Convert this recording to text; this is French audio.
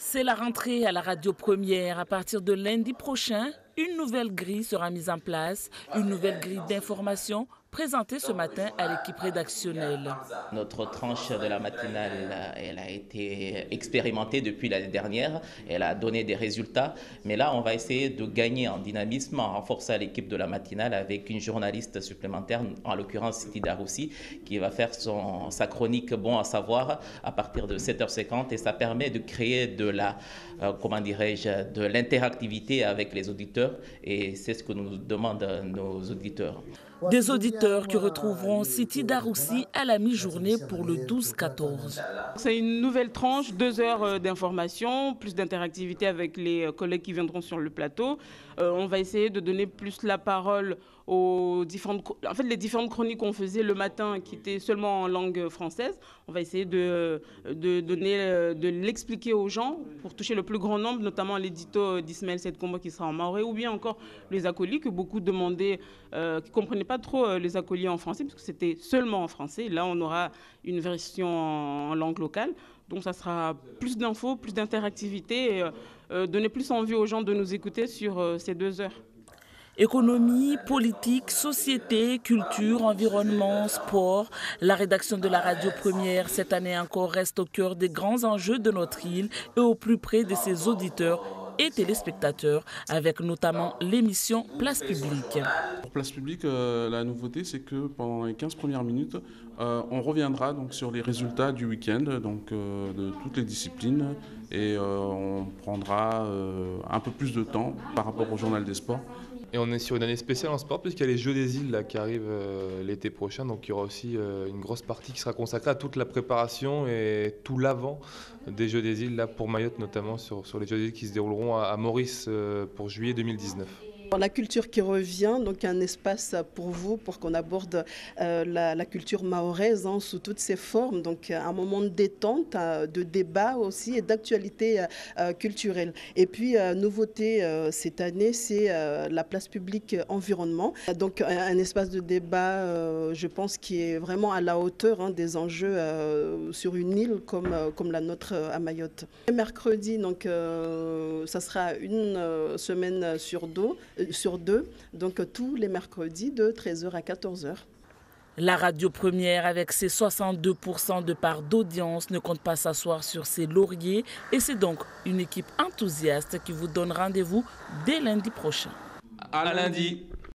C'est la rentrée à la radio première. À partir de lundi prochain, une nouvelle grille sera mise en place, une nouvelle grille d'information présentée ce matin à l'équipe rédactionnelle. Notre tranche de la matinale, elle a été expérimentée depuis l'année dernière, elle a donné des résultats, mais là on va essayer de gagner en dynamisme, en renforçant l'équipe de la matinale avec une journaliste supplémentaire, en l'occurrence Siti Daroussi, qui va faire sa chronique Bon à savoir à partir de 7h50 et ça permet de créer de l'interactivité avec les auditeurs et c'est ce que nous demandent nos auditeurs. Des auditeurs qui retrouveront Siti Daroussi à la mi-journée pour le 12-14. C'est une nouvelle tranche, 2 heures d'information, plus d'interactivité avec les collègues qui viendront sur le plateau. On va essayer de donner plus la parole aux les différentes chroniques qu'on faisait le matin qui étaient seulement en langue française. On va essayer de l'expliquer aux gens pour toucher le plus grand nombre, notamment l'édito d'Ismaël Sedkombo qui sera en maoré, ou bien encore les acolytes que beaucoup demandaient, qui ne comprenaient pas trop les acolytes en français, parce que c'était seulement en français. Là, on aura une version en langue locale. Donc, ça sera plus d'infos, plus d'interactivité, et donner plus envie aux gens de nous écouter sur ces 2 heures. Économie, politique, société, culture, environnement, sport. La rédaction de la radio première cette année encore reste au cœur des grands enjeux de notre île et au plus près de ses auditeurs et téléspectateurs, avec notamment l'émission Place Publique. Pour Place Publique, la nouveauté, c'est que pendant les 15 premières minutes, on reviendra donc sur les résultats du week-end, donc de toutes les disciplines, et on prendra un peu plus de temps par rapport au journal des sports. Et on est sur une année spéciale en sport puisqu'il y a les Jeux des îles là, qui arrivent l'été prochain. Donc il y aura aussi une grosse partie qui sera consacrée à toute la préparation et tout l'avant des Jeux des îles, là, pour Mayotte notamment, sur les Jeux des îles qui se dérouleront à Maurice pour juillet 2019. La culture qui revient, donc un espace pour vous, pour qu'on aborde la culture mahoraise sous toutes ses formes. Donc un moment de détente, de débat aussi et d'actualité culturelle. Et puis nouveauté cette année, c'est la place publique environnement. Donc un espace de débat, je pense, qui est vraiment à la hauteur des enjeux sur une île comme la nôtre à Mayotte. Et mercredi, donc ça sera une semaine sur deux, donc tous les mercredis de 13h à 14h. La radio première, avec ses 62% de part d'audience, ne compte pas s'asseoir sur ses lauriers et c'est donc une équipe enthousiaste qui vous donne rendez-vous dès lundi prochain. À lundi.